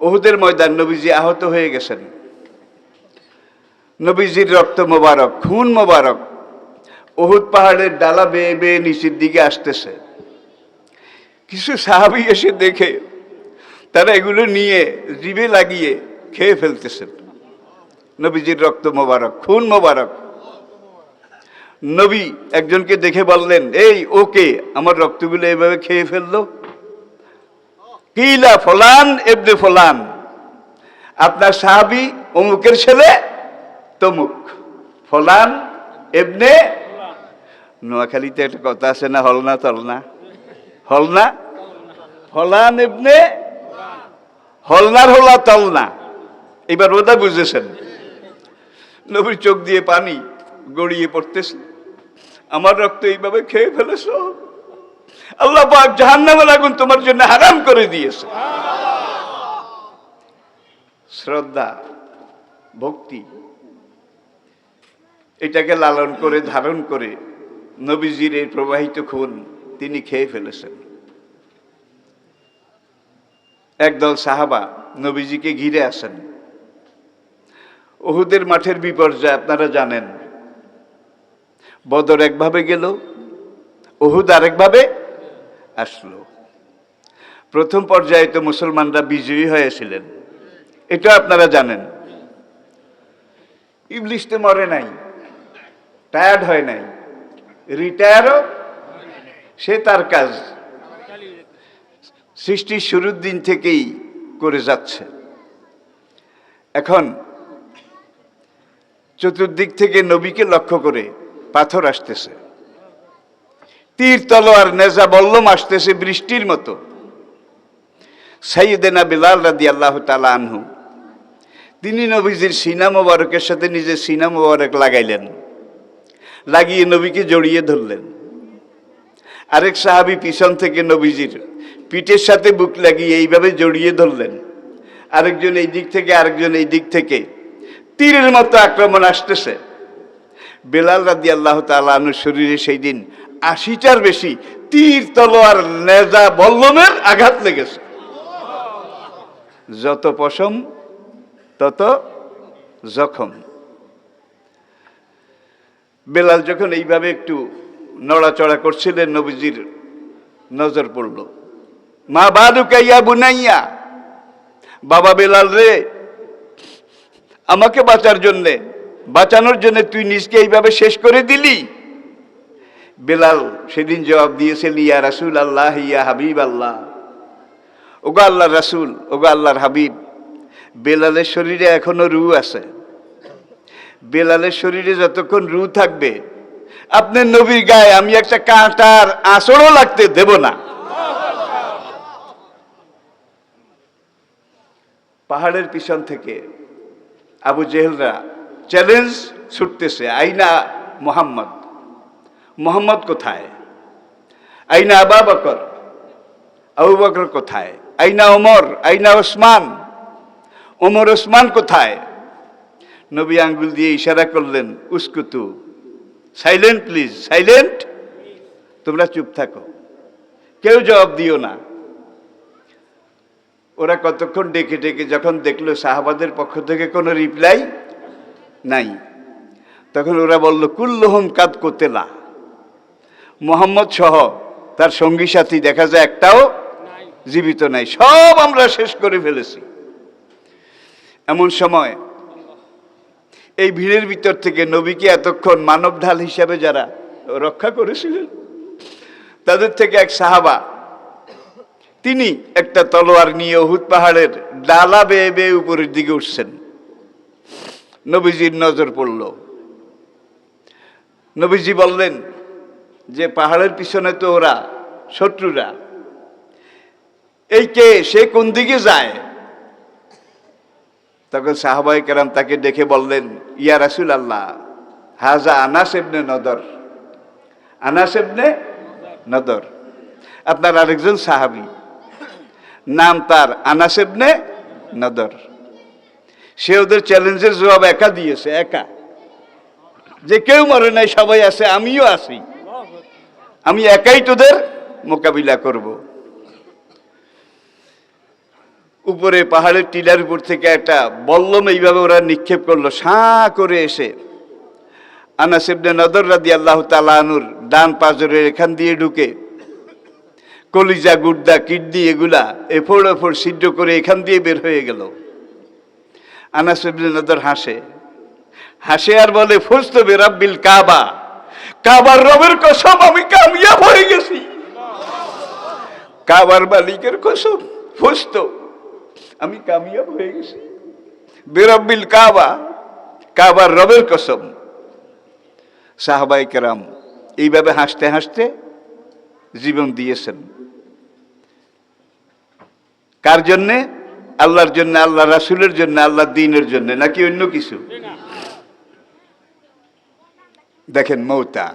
উহুদের ময়দান, নবীজি আহত হয়ে গেছেন। নবীজির রক্ত মোবারক, খুন মোবারক উহুদ পাহাড়ের ডালা বেয়ে বেয়ে নিচের দিকে আসতেছে। কিছু সাহাবী এসে দেখে তারা এগুলো নিয়ে জিভে লাগিয়ে খেয়ে ফেলতেছেন। নবীজির রক্ত মোবারক, খুন মোবারক। নবী একজনকে দেখে বললেন, এই ওকে আমার রক্তগুলো এভাবে খেয়ে ফেললো? কিলা ফলান এবনে ফলান, আপনার সাহাবী অমুকের ছেলে তমুক, ফলান এবনে। নোয়াখালীতে একটা কথা আছে না, হল না তল না, হল না, ফলান এবনে হলনার হলা তল না। এবার ওটা বুঝেছেন। নবীর চোখ দিয়ে পানি গড়িয়ে পড়তেছে, আমার রক্ত এইভাবে খেয়ে ফেলেছ, আল্লাহ পাক জাহান্নামের আগুন তোমার জন্য হারাম করে দিয়েছে। শ্রদ্ধা, ভক্তি, এটাকে লালন করে ধারণ করে নবীজির এই প্রবাহিত খুন তিনি খেয়ে ফেলেছেন। একদল সাহাবা নবীজিকে ঘিরে আসেন। উহুদের মাঠের বিপর্যয় আপনারা জানেন। বদর একভাবে গেল, উহুদ আরেকভাবে আসলো। প্রথম পর্যায়ে তো মুসলমানরা বিজয়ী হয়েছিলেন, এটা আপনারা জানেন। ইবলিস তো মরে নাই, টায়ার্ড হয় নাই, রিটায়ারও সে তার কাজ সৃষ্টির শুরুর দিন থেকেই করে যাচ্ছে। এখন চতুর্দিক থেকে নবীকে লক্ষ্য করে পাথর আসতেছে, তীর তলোয়ার নেজা বল্লম আসতেছে বৃষ্টির মতো। সাইয়েদেনা বিলাল রাদিয়াল্লাহু তাআলা আনহু তিনি নবীজির সিনা মোবারকের সাথে নিজের সিনা মোবারক লাগাইলেন, লাগিয়ে নবীকে জড়িয়ে ধরলেন। আরেক সাহাবী পিছন থেকে নবীজির পিঠের সাথে বুক লাগিয়ে এইভাবে জড়িয়ে ধরলেন। আরেকজন এই দিক থেকে, আরেকজন এই দিক থেকে। তীরের মতো আক্রমণ আসতেছে। বেলাল রাদিয়াল্লাহু তাআলা আনহুর শরীরে সেই দিন ৮০টার বেশি তীর তলোয়ার নেজা বল্লমের আঘাত লেগেছে। যত পশম তত জখম। বেলাল যখন এইভাবে একটু নড়াচড়া করছিলেন, নবীজির নজর পড়ল। মা বাদুকা ইয়া বুনাইয়া, বাবা বেলাল রে, আমাকে বাঁচানোর জন্য তুই নিজকে এইভাবে শেষ করে দিলি? বেলাল সেদিন জবাব দিয়েছেন, ইয়া রাসূল আল্লাহ, ইয়া হাবিব আল্লাহ, ওগো আল্লাহর রাসূল, ওগো আল্লাহর হাবিব। বেলালের শরীরে এখনো রূহ আছে। বেলালের শরীরে যতক্ষণ রূহ থাকবে, আপনার নবীর গায়ে আমি একটা কাঁটার আঁচড়ও লাগতে দেব না। পাহাড়ের পিছন থেকে আবু জেহেলরা চ্যালেঞ্জ ছুটতেছে, আইনা মুহাম্মদ, মুহাম্মদ কোথায়? আইনা আবু বকর, আবু বকর কোথায়? আইনা ওমর, আইনা ওসমান, ওমর ওসমান কোথায়? নবী আঙ্গুল দিয়ে ইশারা করলেন, উস্কুতু, সাইলেন্ট প্লিজ, সাইলেন্ট, তোমরা চুপ থাকো, কেউ জবাব দিও না। ওরা কতক্ষণ ডেকে ডেকে যখন দেখলো সাহাবাদের পক্ষ থেকে কোনো রিপ্লাই নাই, তখন ওরা বলল, কুল্লুহুম কাদ কোতেলা, মুহাম্মদ সহ তার সঙ্গী সাথী দেখা যায় একটাও জীবিত নাই, সব আমরা শেষ করে ফেলেছি। এমন সময় এই ভিড়ের ভিতর থেকে নবীকে এতক্ষণ মানব ঢাল হিসাবে যারা রক্ষা করেছিলেন, তাদের থেকে এক সাহাবা, তিনি একটা তলোয়ার নিয়ে উহুদ পাহাড়ের ডালা বেয়ে বেয়ে উপরের দিকে উঠছেন। নবীজির নজর পড়ল। নবীজি বললেন যে, পাহাড়ের পিছনে তো ওরা শত্রুরা, এই কে, সে কোন দিকে যায়? তখন সাহাবায়ে কেরাম তাকে দেখে বললেন, ইয়া রাসূল আল্লাহ, হাজা আনাস ইবনে নদর, আনাস ইবনে নদর, আপনার আরেকজন সাহাবী, নাম তার আনাস ইবনে নদর। সে ওদের চ্যালেঞ্জের জবাব একা দিয়েছে, একা, যে কেউ মরে নাই, সবাই আছে, আমিও আছি, আমি একাই তোদের মোকাবিলা করব। উপরে পাহাড়ের টিলার উপর থেকে একটা বল্লম এইভাবে ওরা নিক্ষেপ করলো, সাঁ করে এসে আনাস ইবনে নদর রাদিয়াল্লাহু তাআলা আনহুর ডান পাজরের এখান দিয়ে ঢুকে কলিজা, গুর্দা, কিডনি এগুলা এফোড় এফোড় ছিদ্র করে এখান দিয়ে বের হয়ে গেল। আনাস ইবনে নদর হাসে আর বলে, ফুজতু বিরাব্বিল কাবা, কাবার রবের কসম আমি কামিয়াব হয়ে গেছি। কাবার মালিকের কসম, ফুজতু, আমি কামিয়াব হয়ে গেছি। বিরাব্বিল কাবা, কাবার রবের কসম। সাহাবায়ে কেরাম এইভাবে হাসতে হাসতে জীবন দিয়েছেন। কার জন্যে? আল্লাহর জন্য, আল্লাহ রাসূলের জন্য, আল্লাহ দ্বীনের জন্য, নাকি অন্য কিছু? দেখেন মৌতা,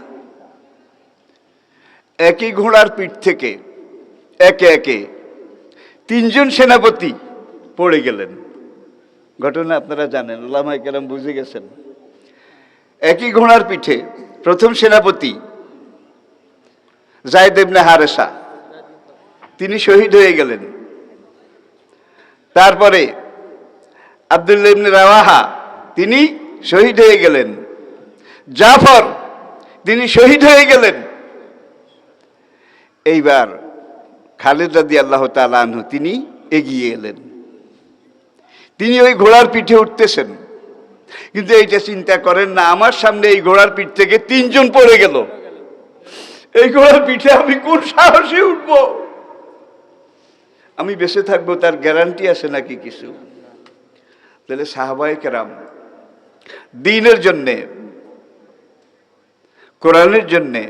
একই ঘোড়ার পিঠ থেকে একে একে তিনজন সেনাপতি পড়ে গেলেন। ঘটনা আপনারা জানেন, উলামায়ে কেরাম বুঝে গেছেন। একই ঘোড়ার পিঠে প্রথম সেনাপতি যায়েদ ইবনে হারেসা, তিনি শহীদ হয়ে গেলেন। তারপরে আব্দুল্লাহ ইবনে রাওয়াহা, তিনি শহীদ হয়ে গেলেন। জাফর, তিনি শহীদ হয়ে গেলেন। এইবার খালিদ রাদিয়াল্লাহু তাআলা আনহু, তিনি এগিয়ে এলেন। তিনি ওই ঘোড়ার পিঠে উঠতেছেন, কিন্তু এইটা চিন্তা করেন না, আমার সামনে এই ঘোড়ার পিঠ থেকে তিনজন পড়ে গেল, এই ঘোড়ার পিঠে আমি কোন সাহসে উঠবো? আমি বেঁচে থাকবো তার গ্যারান্টি আছে নাকি কিছু? তাহলে সাহাবায়ে কেরাম দ্বীনের জন্যে, কোরআনের জন্যে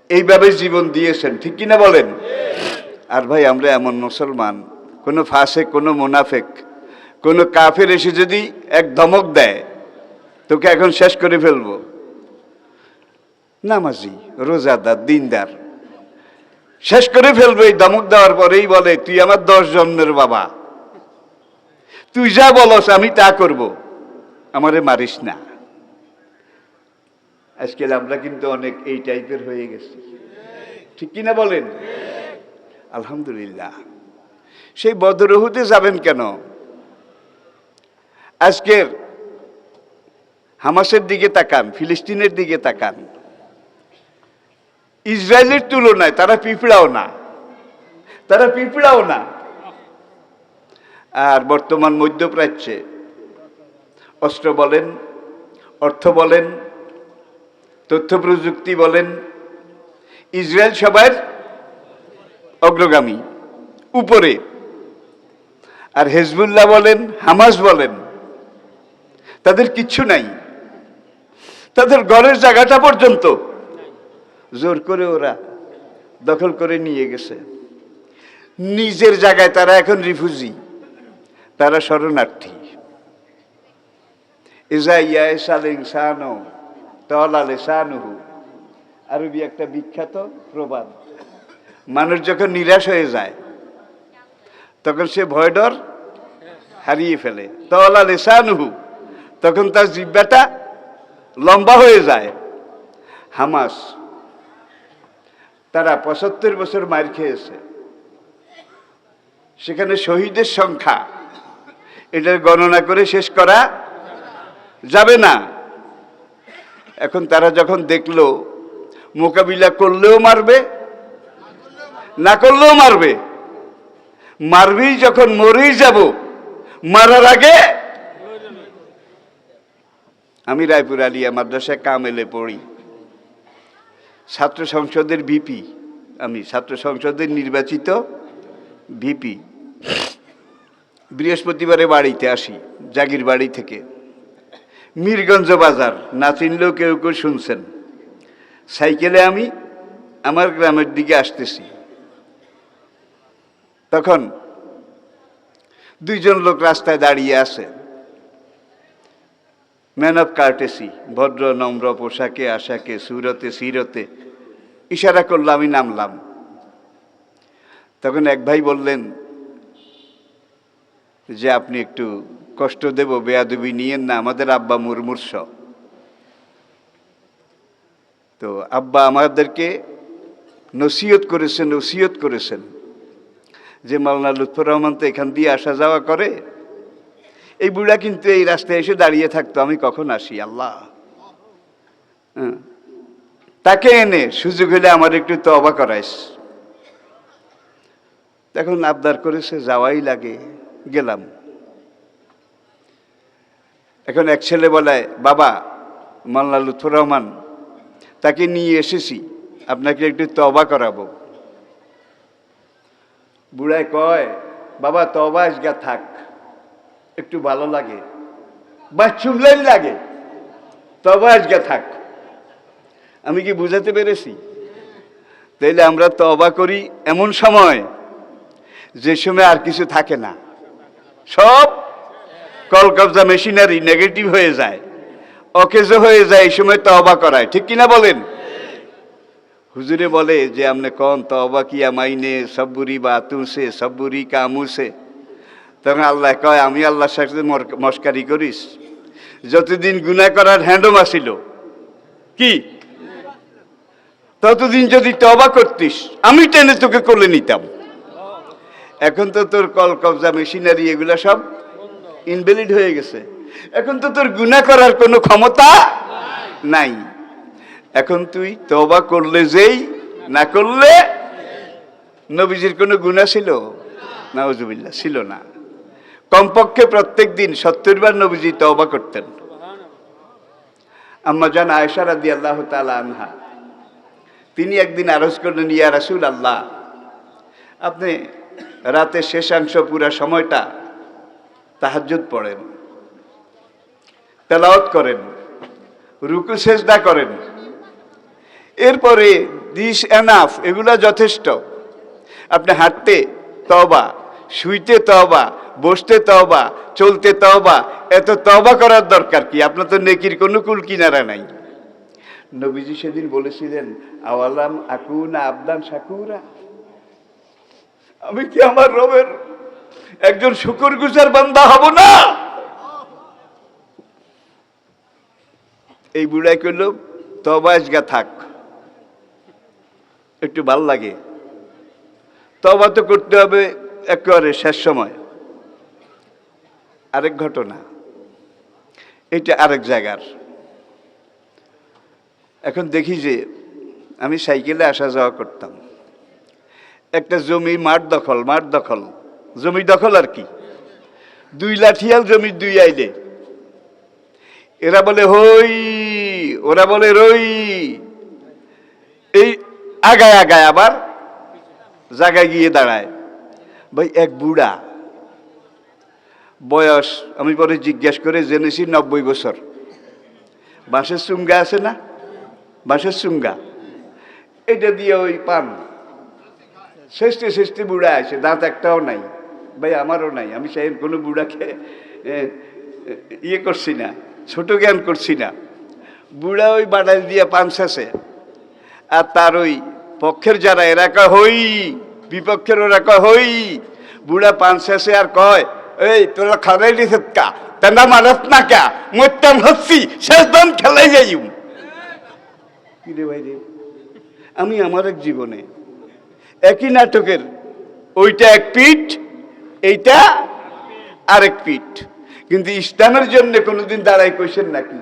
এইভাবে জীবন দিয়েছেন, ঠিক কিনা বলেন? আর ভাই, আমরা এমন মুসলমান, কোনো ফাসেক, কোনো মুনাফেক, কোনো কাফের এসে যদি এক ধমক দেয়, তোকে এখন শেষ করে ফেলবো, নামাজি, রোজাদার, দিনদার, শেষ করে ফেলবো, এই ধমক দেওয়ার পরেই বলে, তুই আমার 10 জন্মের বাবা, তুই যা বলস আমি তা করব, আমারে মারিস না। আজকাল আমরা কিন্তু অনেক এই টাইপের হয়ে গেছি, ঠিক কিনা বলেন? আলহামদুলিল্লাহ। সেই বদর উহুদে যাবেন কেন? আজকের হামাসের দিকে তাকান, ফিলিস্তিনের দিকে তাকান, ইসরায়েলের তুলনায় তারা পিঁপড়াও না, তারা পিঁপড়াও না। আর বর্তমান মধ্যপ্রাচ্যে অস্ত্র বলেন, অর্থ বলেন, তথ্য প্রযুক্তি বলেন, ইসরায়েল সবার অগ্রগামী, উপরে। আর হেজবুল্লাহ বলেন, হামাস বলেন, তাদের কিচ্ছু নাই। তাদের ঘরের জায়গাটা পর্যন্ত জোর করে ওরা দখল করে নিয়ে গেছে। নিজের জায়গায় তারা এখন রিফিউজি, তারা শরণার্থী। ইজা ইয়াসাল ইনসানু তালা লিসানুহু, আরবি একটা বিখ্যাত প্রবাদ। মানুষ যখন নিরাশ হয়ে যায়, তখন সে ভয় ডর হারিয়ে ফেলে। তালা লিসানুহু, তখন তার জিহ্বাটা লম্বা হয়ে যায়। হামাস, তারা ৭৫ বছর মার খেয়েছে, সেখানে শহীদের সংখ্যা এটার গণনা করে শেষ করা যাবে না। এখন তারা যখন দেখলো মোকাবিলা করলেও মারবে, না করলেও মারবে, মারবেই যখন মরেই যাব, মারার আগে। আমি রায়পুর আলিয়া মাদ্রাসায় কামেলে পড়ি, ছাত্র সংসদের ভিপি, আমি ছাত্র সংসদের নির্বাচিত ভিপি। বৃহস্পতিবারে বাড়িতে আসি জাগির বাড়ি থেকে, মীরগঞ্জ বাজার, না চিনলেও কেউ কেউ শুনছেন। সাইকেলে আমি আমার গ্রামের দিকে আসতেছি, তখন 2 জন লোক রাস্তায় দাঁড়িয়ে আছে, ম্যান অফ কার্টেসি, ভদ্র নম্র পোশাকে আশাকে, সুরতে সিরতে, ইশারা করলো, আমি নামলাম। তখন এক ভাই বললেন যে আপনি একটু কষ্ট দেব, বেয়াদবি নিয়েন না, আমাদের আব্বা মুরমুর্ষ। তো আব্বা আমাদেরকে নসিহত করেছেন যে মাওলানা লুৎফর রহমান তো এখান দিয়ে আসা যাওয়া করে, এই বুড়া কিন্তু এই রাস্তায় এসে দাঁড়িয়ে থাকতো, আমি কখন আসি আল্লাহ। তাকে এনে সুযোগ হলে আমার একটু তওবা করাইস। তখন আবদার করেছে, যাওয়াই লাগে, গেলাম। এখন এক ছেলে বলে, বাবা মাওলানা লুৎফর রহমান তাকে নিয়ে এসেছি, আপনাকে একটু তওবা করাবো। বুড়ায় কয়, বাবা তওবা আজগা থাক, একটু ভালো লাগে, বাচ্চুমলাই লাগে, তওবা আজগা থাক। আমি কি বুঝাতে পেরেছি? তাইলে আমরা তওবা করি এমন সময় যে সময় আর কিছু থাকে না, সব কলকবজা মেশিনারি নেগেটিভ হয়ে যায়, অকেজো হয়ে যায়, এই সময় তওবা করায়, ঠিক কিনা বলেন? হুজুরে বলে যে আমনে কন তওবা কিয়া মাইনে সব্বুরি বাতু সে সব্বুরি কামু সে। তখন আল্লাহ কয়, আমি আল্লাহর সাথে মস্কারি করিস? যতদিন গুনাহ করার হ্যান্ডম আসিল কি, ততদিন যদি তওবা করতিস আমি টেনে তোকে কোলে নিতাম। এখন তো তোর কল কবজা মেশিনারি এগুলা সব ইনভ্যালিড হয়ে গেছে, এখন তো তোর গুনাহ করার কোনো ক্ষমতা নাই। এখন তুই তওবা করলে যেই, না করলে। নবীজির কোনো গুনাহ ছিল? নাউজুবিল্লাহ, ছিল না। কমপক্ষে প্রত্যেক দিন 70 বার নবীজি তওবা করতেন। আম্মা জান আয়েশা রাদিয়াল্লাহু তাআলা আনহা, তিনি একদিন আরজ করলেন, ইয়া রাসূলুল্লাহ, আপনি রাতের শেষাংশ পুরা সময়টা তাহাজ্জুদ পড়েন, তেলাওয়াত করেন, রুকু সেজদা করেন, এরপরে দিস এনাফ, এগুলা যথেষ্ট। আপনি হাঁটতে তওবা, শুইতে তওবা, বসতে তওবা, চলতে তওবা, এত তওবা করার দরকার কি? আপনার তো নেকির কোনো কুল কিনারা নাই। নবীজি সেদিন বলেছিলেন, আওয়ালাম আকুনা আবদান শাকুরা, আমি কি আমার রবের একজন শুকরগুজার বান্দা হব না? এই বুড়াই কইল, তওবা আজগা থাক, একটু ভাল লাগে, তওবা তো করতে হবে একেবারে শেষ সময়। আরেক ঘটনা, এটা আরেক জায়গার। এখন দেখি যে আমি সাইকেলে আসা যাওয়া করতাম, একটা জমি মাঠ দখল, জমি দখল আর কি, 2 লাঠিয়াল জমি 2 আইলে, এরা বলে হই, ওরা বলে রই, এই আগায় আগায় আবার জায়গায় গিয়ে দাঁড়ায়। ভাই এক বুড়া, বয়স আমি পরে জিজ্ঞেস করে জেনেছি 90 বছর। বাঁশের চুঙ্গা আছে না, বাঁশের চুঙ্গা, এটা দিয়ে ওই পান শেষতে বুড়া আছে, দাঁত একটাও নাই। ভাই আমারও নাই, আমি সাহেব কোনো বুড়াকে ইয়ে করছি না, ছোট জ্ঞান করছি না। বুড়া ওই বাড়াই দিয়ে পান শেষে, আর তার ওই পক্ষের যারা এরা কয় হই, বিপক্ষের ওরা কয় হই। বুড়া পান শেষে আর কয়, এই তোরা খারাই দিছে কা, তেনা মারত না কা, মরতাম হচ্ছি, শেষ দাম খেলাই যাইম। কি রে ভাই রে, আমি আমার এক জীবনে একই নাটকের, ওইটা এক পিঠ, এইটা আরেক পিঠ, কিন্তু ইসলামের জন্য কোনোদিন দাঁড়াই কইছেন নাকি?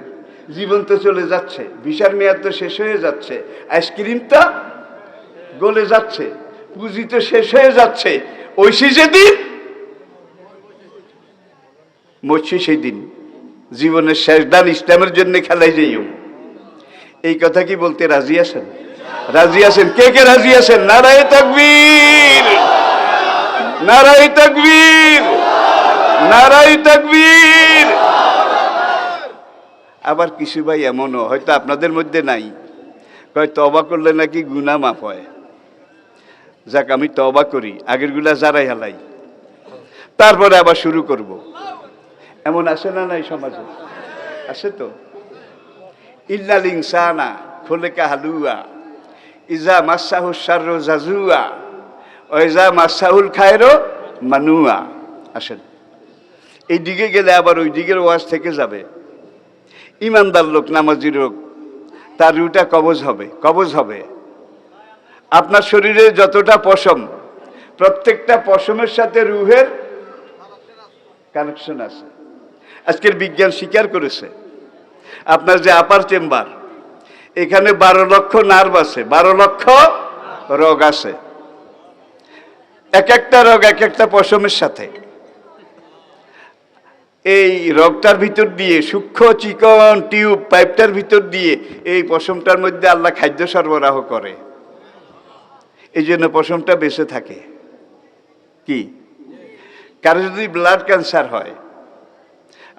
জীবন তো চলে যাচ্ছে, ভিসার মেয়াদ তো শেষ হয়ে যাচ্ছে, আইসক্রিম তো গলে যাচ্ছে, পুঁজি তো শেষ হয়ে যাচ্ছে, ঐশী যেদিন মরছি সেই দিন, জীবনের শেষ দান ইসলামের জন্য খেলাই যাইও। এই কথা কি বলতে রাজি আছেন? রাজি আছেন? কে কে রাজি আছেন? নারায়ে তাকবীর, নারায়ে তাকবীর, নারায়ে তাকবীর। আবার কিছু ভাই এমনও হয়তো আপনাদের মধ্যে নাই, কয় তওবা করলে নাকি গুনাহ মাফ হয়। যাক, আমি তওবা করি, আগের গুলা জারাই হালাই, তারপরে আবার শুরু করব। এমন আছে না নাই সমাজে? আছে তো। ইল্লাল ইনসানা খুলিকা হালুয়া ইজা মাসাহু শাররু জাজুয়া ওয়া ইজা মাসাহুল খায়রু মানুয়া। আসেন, এই দিকে গেলে আবার ওই দিকের ওয়াজ থেকে যাবে। ইমানদার লোক, নামাজি লোক, তার রুটা কবজ হবে, কবজ হবে। আপনার শরীরে যতটা পশম, প্রত্যেকটা পশমের সাথে রুহের কানেকশন আছে। আজকের বিজ্ঞান স্বীকার করেছে আপনার যে আপার চেম্বার, এখানে 12 লক্ষ নার্ভ আছে, 12 লক্ষ রগ আছে। এক একটা রগ এক একটা পশমের সাথে। এই রগটার ভিতর দিয়ে সূক্ষ্ম চিকন টিউব পাইপটার ভিতর দিয়ে এই পশমটার মধ্যে আল্লাহ খাদ্য সরবরাহ করে, এই জন্য পশমটা বেঁচে থাকে। কি কারো যদি ব্লাড ক্যান্সার হয়,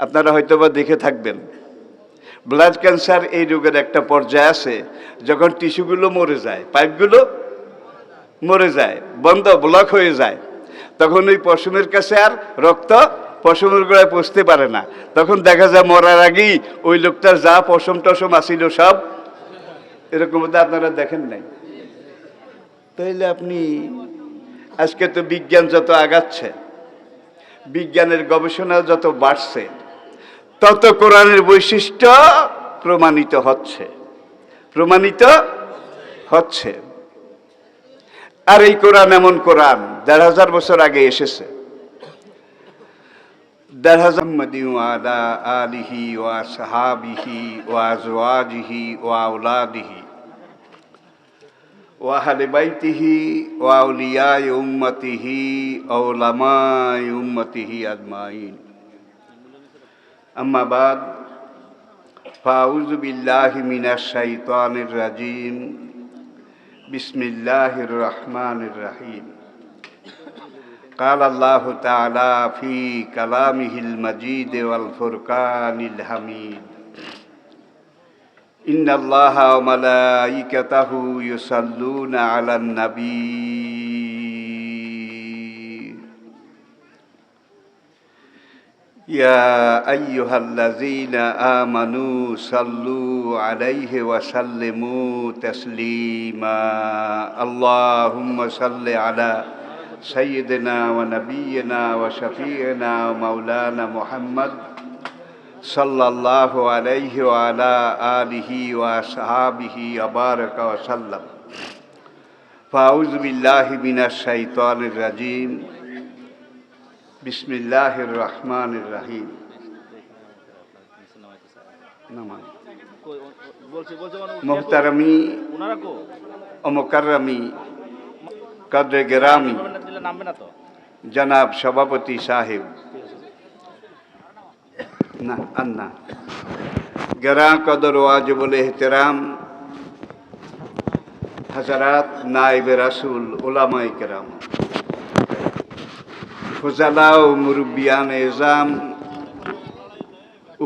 আপনারা হয়তো বা দেখে থাকবেন, ব্লাড ক্যান্সার এই রোগের একটা পর্যায়ে আছে যখন টিস্যুগুলো মরে যায়, পাইপগুলো মরে যায়, বন্ধ ব্লক হয়ে যায়, তখন ওই পশমের কাছে আর রক্ত পশমের গোড়ায় পৌঁছতে পারে না। তখন দেখা যায় মরার আগেই ওই লোকটার যা পশম টশম আসিল সব এরকম আপনারা দেখেন নাই। তাইলে আপনি আজকে তো বিজ্ঞান যত আগাচ্ছে, বিজ্ঞানের গবেষণা যত বাড়ছে, তত কোরআনের বৈশিষ্ট্য প্রমাণিত হচ্ছে, প্রমাণিত হচ্ছে। আর এই কোরআন এমন কোরআন 1500 বছর আগে এসেছে। 1500 আলা আলিহি ওয়া সাহাবিহি ওয়া আজওয়াজিহি ওয়া আওলাদিহি ওয়া আহলি বাইতিহি ওয়া আউলিয়াই উম্মতিহি ওয়া উলামাই উম্মতিহি আজমাইন। আম্মা বাদ, ফাউযু বিল্লাহি মিনাশ শাইতানির রাজিম। বিসমিল্লাহির রহমানির রহিম। قال الله تعالى في كلامه المجيد والفرقان الحميد إن الله وملائكته يصلون على النبي يا أيها الذين آمنوا صلوا عليه وسلموا تسليما اللهم صل على سيدنا ونبينا وشفيعنا ومولانا محمد صلى الله عليه وعلى آله وأصحابه وبارك وسلم فأعوذ بالله من الشيطان الرجيم بسم الله الرحمن الرحيم মোহতারামি ও মোকাররামি কদরে গেরামি জনাব সভাপতি সাহেব, না আন্না গেরা কদর ওয়াজিবুল এহতেরাম হযরত নায়েবে রাসূল উলামায়ে কেরাম, ফুজালা ও মুরব্বিয়ান এজাম,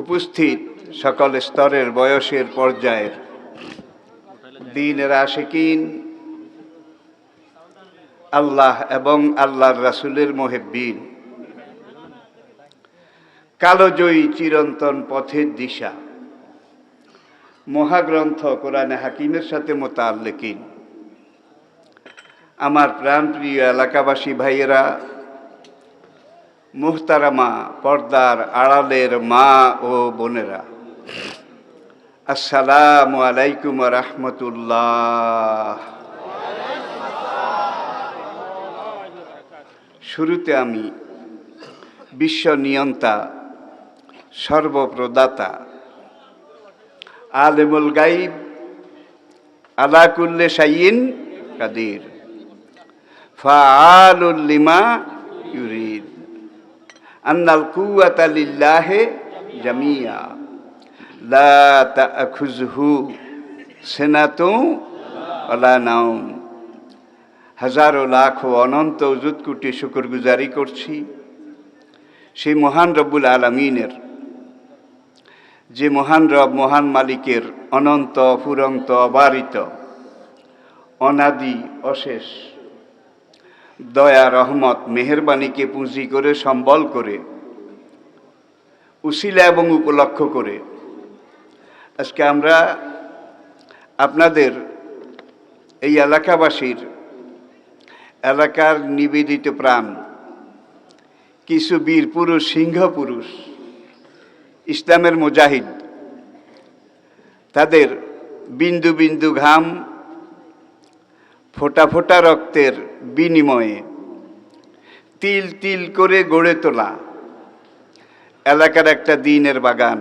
উপস্থিত সকল স্তরের বয়সের পর্যায়ের দ্বীনের আশিকিন, আল্লাহ এবং আল্লাহর রাসূলের মুহিব্বিন, কালোজয়ী চিরন্তন পথের দিশা মহাগ্রন্থ কোরআনে হাকিমের সাথে মোতাল্লিকিন, আমার প্রাণপ্রিয় এলাকাবাসী ভাইয়েরা, মুহতারামা পর্দার আড়ালের মা ও বোনেরা, আসসালামু আলাইকুম ওয়া রাহমাতুল্লাহ। শুরুতে আমি বিশ্ব নিয়ন্তা, সর্বপ্রদাতা, আলিমুল গাইব, আলা কুল্লি শাইইন কাদির, ফাআলুল লিমা ইউরিদ, আন্নাল কুওয়াতা লিল্লাহি জামিয়া, লা তা'খুযুহু সিনাতুন ওয়ালা নাওম। হাজারো লাখ ও অনন্ত উজুদ কোটি শুকরগুজারি করছি সেই মহান রব্বুল আলামিনের, যে মহান রব, মহান মালিকের অনন্ত অফুরন্ত অবারিত অনাদি অশেষ দয়া রহমত মেহেরবানিকে পুঁজি করে সম্বল করে উসিলা এবং উপলক্ষ করে আজকে আমরা আপনাদের এই এলাকাবাসীর, এলাকার নিবেদিত প্রাণ কিছু বীর পুরুষ, সিংহ পুরুষ, ইসলামের মুজাহিদ, তাদের বিন্দু বিন্দু ঘাম, ফোঁটা ফোঁটা রক্তের বিনিময়ে তিল তিল করে গড়ে তোলা এলাকার একটা দ্বীনের বাগান,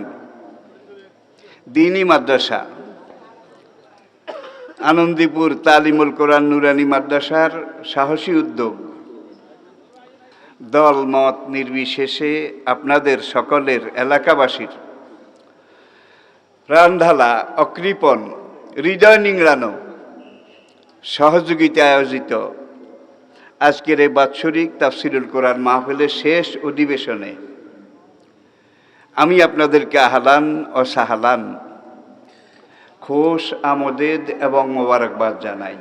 দ্বীনি মাদ্রাসা, আনন্দীপুর তালিমুল কোরআন নুরানি মাদ্রাসার সাহসী উদ্যোগ। দল মত নির্বিশেষে আপনাদের সকলের, এলাকাবাসীর প্রাণঢালা, অকৃপণ, হৃদয় নিংড়ানো সহযোগিতায় আয়োজিত আজকের এই বাৎসরিক তাফসিরুল কোরআন মাহফিলের শেষ অধিবেশনে আমি আপনাদেরকে আহলান ও সাহালান, খোশ আমোদেদ এবং মোবারকবাদ জানাই।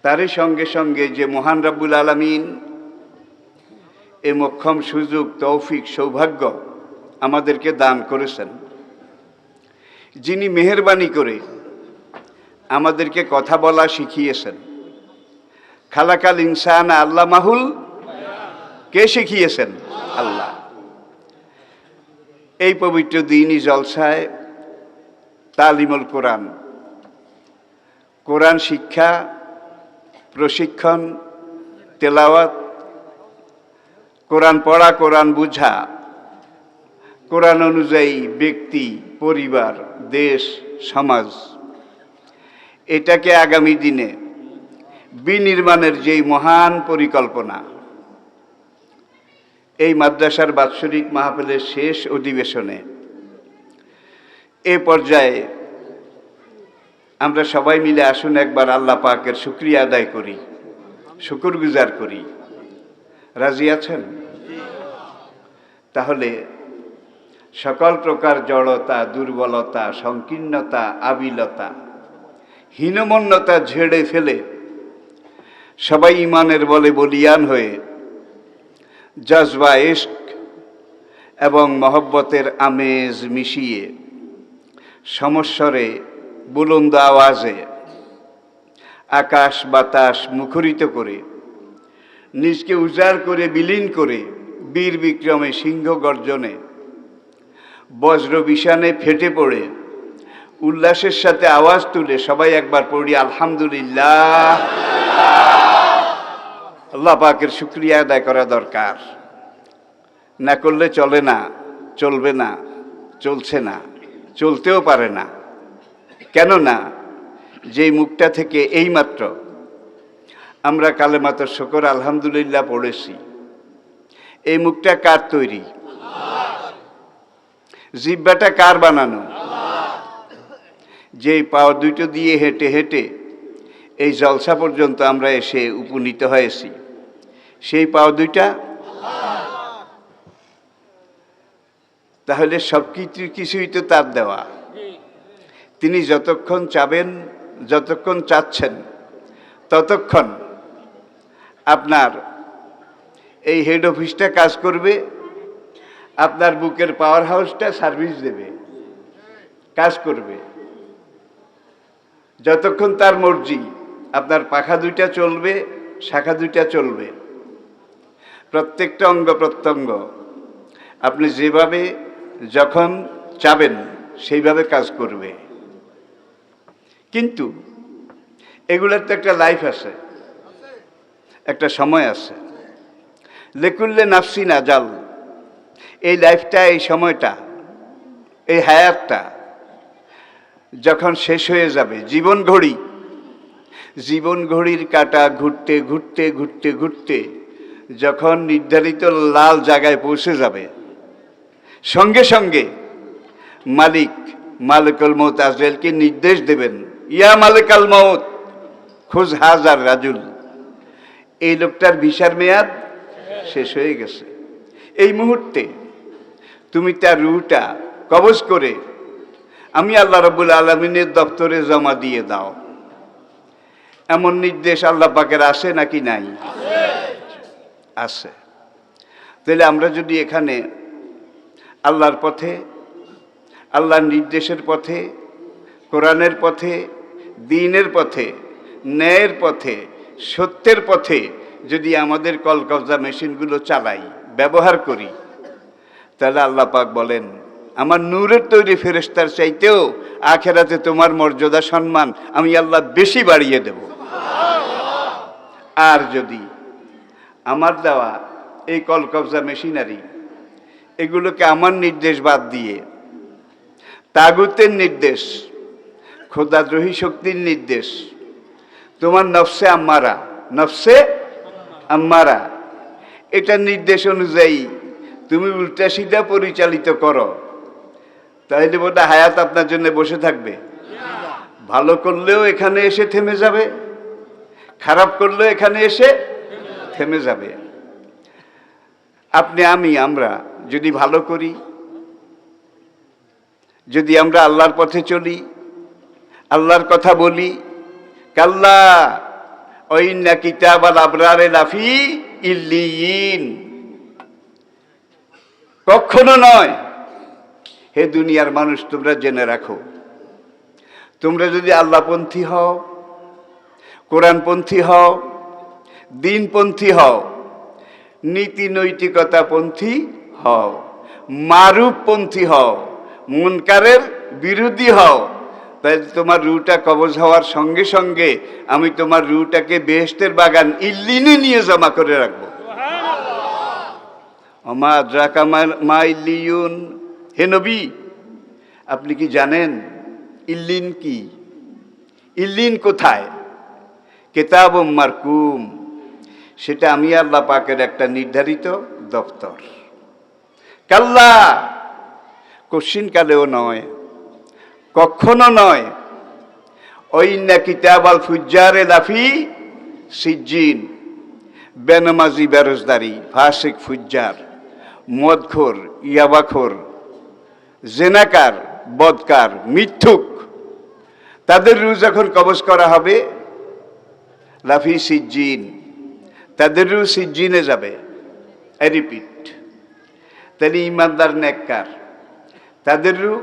তারই সঙ্গে সঙ্গে যে মহান রব্বুল আলামিন এ মোক্ষম সুযোগ, তৌফিক, সৌভাগ্য আমাদেরকে দান করেছেন, যিনি মেহেরবানি করে আমাদেরকে কথা বলা শিখিয়েছেন, খালাকাল ইনসান আল্লাহ মাহুল, কে শিখিয়েছেন? আল্লাহ। এই পবিত্র দ্বীনি জলসায় তালিমুল কোরআন, কোরআন শিক্ষা, প্রশিক্ষণ, তেলাওয়াত, কোরআন পড়া, কোরআন বুঝা, কোরআন অনুযায়ী ব্যক্তি, পরিবার, দেশ, সমাজ, এটাকে আগামী দিনে বিনির্মাণের যেই মহান পরিকল্পনা, এই মাদ্রাসার বাৎসরিক মাহফিলের শেষ অধিবেশনে এ পর্যায়ে আমরা সবাই মিলে আসুন একবার আল্লাহ পাকের শুকরিয়া আদায় করি, শুকরগুজার করি। রাজি আছেন? তাহলে সকল প্রকার জড়তা, দুর্বলতা, সংকীর্ণতা, আবিলতা, হীনমন্যতা ঝেড়ে ফেলে সবাই ইমানের বলে বলিয়ান হয়ে জজবা, ইশক এবং মহব্বতের আমেজ মিশিয়ে সমস্বরে, বুলন্দ আওয়াজে আকাশ বাতাস মুখরিত করে, নিজকে উজাড় করে, বিলীন করে, বীর বিক্রমে, সিংহ গর্জনে, বজ্র বিষাণে ফেটে পড়ে উল্লাসের সাথে আওয়াজ তুলে সবাই একবার পড়ি আলহামদুলিল্লাহ। আল্লাহ পাকের শুকরিয়া আদায় করা দরকার, না করলে চলে না, চলবে না, চলছে না, চলতেও পারে না। কেননা যেই মুখটা থেকে এইমাত্র আমরা কালেমাতুশ শুকর আলহামদুলিল্লাহ পড়েছি, এই মুখটা কার তৈরি? জিহ্বাটা কার বানানো? যেই পাও দুটো দিয়ে হেঁটে হেঁটে এই জলসা পর্যন্ত আমরা এসে উপনীত হয়েছি, সেই পাও দুইটা। তাহলে সব কিছুই তো তার দেওয়া। তিনি যতক্ষণ চাবেন, যতক্ষণ চাচ্ছেন, ততক্ষণ আপনার এই হেড অফিসটা কাজ করবে, আপনার বুকের পাওয়ার হাউসটা সার্ভিস দেবে, কাজ করবে। যতক্ষণ তার মর্জি, আপনার পাখা দুইটা চলবে, শাখা দুইটা চলবে, প্রত্যেকটা অঙ্গ প্রত্যঙ্গ আপনি যেভাবে যখন চাবেন সেইভাবে কাজ করবে। কিন্তু এগুলোর তো একটা লাইফ আছে, একটা সময় আছে। লেকুল্লে নাফসিন আজাল, এই লাইফটা, এই সময়টা, এই হায়াতটা যখন শেষ হয়ে যাবে, জীবন ঘড়ি, জীবন ঘড়ির কাঁটা ঘুরতে ঘুরতে ঘুরতে ঘুরতে যখন নির্ধারিত লাল জায়গায় পৌঁছে যাবে, সঙ্গে সঙ্গে মালিক, মালিকুল মউত আজরাইলকে নির্দেশ দেবেন, ইয়া মালিকাল মউত খুজ হাজার রাজুল, এই লোকটার ভিসার মেয়াদ শেষ হয়ে গেছে। এই মুহূর্তে তুমি তার রূহটা কবজ করে আমি আল্লাহ রাব্বুল আলামিনের দপ্তরে জমা দিয়ে দাও। এমন নির্দেশ আল্লাহ পাকের আছে নাকি নাই? আছে। তাহলে আমরা যদি এখানে আল্লাহর পথে, আল্লাহর নির্দেশের পথে, কোরআনের পথে, দ্বীনের পথে, ন্যায়ের পথে, সত্যের পথে যদি আমাদের কলকবজা মেশিনগুলো চালাই, ব্যবহার করি, তাহলে আল্লাহ পাক বলেন আমার নূরের তৈরি ফেরেশতার চাইতেও আখেরাতে তোমার মর্যাদা, সম্মান আমি আল্লাহ বেশি বাড়িয়ে দেব। আর যদি আমার দেওয়া এই কলকবজা মেশিনারি এগুলোকে আমার নির্দেশ বাদ দিয়ে তাগুতের নির্দেশ, খোদাদ্রোহী শক্তির নির্দেশ, তোমার নফসে আম্মারা এটা নির্দেশ অনুযায়ী তুমি উল্টা সিধা পরিচালিত করো, তাহলে বোধহয় হায়াত আপনার জন্য বসে থাকবে। ভালো করলেও এখানে এসে থেমে যাবে, খারাপ করলেও এখানে এসে থেমে যাবে। আপনি আমরা যদি ভালো করি, যদি আমরা আল্লাহর পথে চলি, আল্লাহর কথা বলি, কাল্লা ওয়াইন্না কিতাবাল আবরারে লাফি ইল্লিয়িন, কখনো নয়। হে দুনিয়ার মানুষ, তোমরা জেনে রাখো, তোমরা যদি আল্লাহপন্থী হও, কোরআনপন্থী হও, দিনপন্থী হও, নীতি নৈতিকতা পন্থী হও, মারুফপন্থী হও, মুনকারের বিরোধী হও, তাহলে তোমার রুটা কবজ হওয়ার সঙ্গে সঙ্গে আমি তোমার রুটাকে বেহেশতের বাগান ইল্লিনে নিয়ে জমা করে রাখবো। ওমা আদরাকা মা ইল্লিয়ুন, হে নবী আপনি কি জানেন ইল্লিন কি? ইল্লিন কোথায়? কিতাবুম মারকুম, সেটা আমি আল্লাহ পাকের একটা নির্ধারিত দপ্তর। কাল্লা, কোশ্চিন কালেও নয়, কখনো নয়। ওয়াইন্না কিতাবাল ফুজ্জারে লাফি সিজ্জিন, বেনামাজি, বেরোজদারি, ফাসিক, ফুজ্জার, মদখোর, ইয়াবাখোর, জেনাকার, বদকার, মিথ্যুক, তাদের রূহ যখন কবজ করা হবে, লাফি সিজ্জিন, তাদের রূহ সিজ্জিনে যাবে। আই রিপিট, তাহলে ইমানদার নেককার তাদের রূহ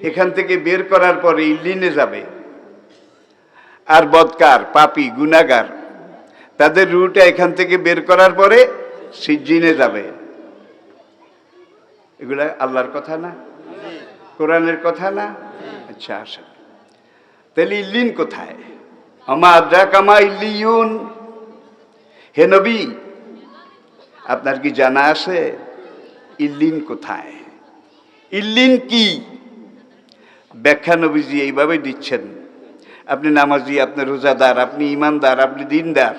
এখান থেকে বের করার পরে ইল্লিনে যাবে, আর বদকার, পাপী, গুনাহগার তাদের রূহটা এখান থেকে বের করার পরে সিজ্জিনে যাবে। এগুলা আল্লাহর কথা না, কোরআনের কথা না? আচ্ছা আসেন, তাহলে ইল্লিন কোথায়? ওমা আদরাকা মা ইল্লিয়ুন, হে নবী আপনার কি জানা আছে ইল্লিন কোথায়? ইল্লিন কি? ব্যাখ্যা নবীজি এইভাবে দিচ্ছেন। আপনি নামাজি, আপনি রোজাদার, আপনি ইমানদার, আপনি দিনদার,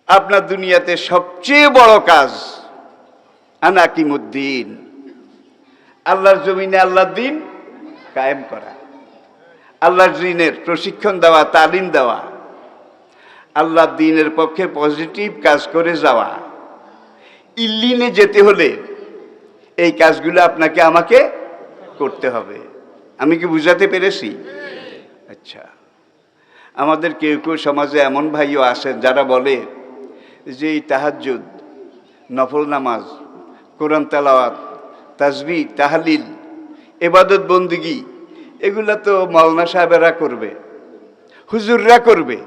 আপনার দুনিয়াতে সবচেয়ে বড় কাজ আনাকিমুদ্দিন, আল্লাহর জমিনে আল্লাহর দিন কায়েম করা, আল্লাহর দিনের প্রশিক্ষণ দেওয়া, তালিম দেওয়া, আল্লাহর দিনের পক্ষে পজিটিভ কাজ করে যাওয়া। ইল্লিনে যেতে হলে এই কাজগুলো আপনাকে আমাকে করতে হবে। আমি কি বুঝাতে পেরেছি? আচ্ছা, আমাদের কেউ কেউ সমাজে এমন ভাইও আছেন যারা বলে যে এই তাহাজ্জুদ, নফল নামাজ, কোরআন তেলাওয়াত, তাসবিহ, তাহলিল, ইবাদত বন্দিগি এগুলা তো মাওলানা সাহেবেরা করবে, হুজুররা করবে।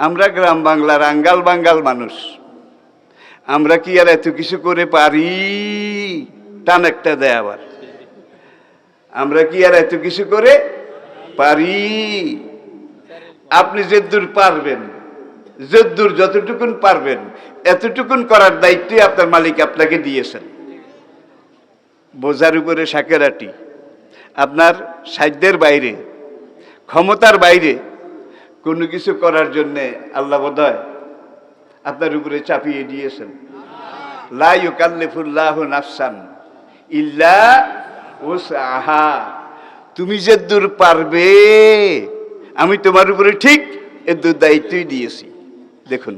আমরা গ্রাম বাংলার আঙ্গাল বাঙ্গাল মানুষ, আমরা কি আর এত কিছু করে পারি? টান একটা দেয় আবার, আমরা কি আর এত কিছু করে পারি? আপনি যেদূর পারবেন, যেদূর যতটুকুন পারবেন এতটুকুন করার দায়িত্বই আপনার মালিক আপনাকে দিয়েছেন। বোঝার উপরে শাকেরাটি, আপনার সাধ্যের বাইরে, ক্ষমতার বাইরে কোনো কিছু করার জন্যে আল্লাহ বোধহয় আপনার উপরে চাপিয়ে দিয়েছেন। লা ইউকাল্লিফুল্লাহু নাফসান ইল্লা উসআহা, তুমি যে দূর পারবে আমি তোমার উপরে ঠিক এর দায়িত্বই দিয়েছি। দেখুন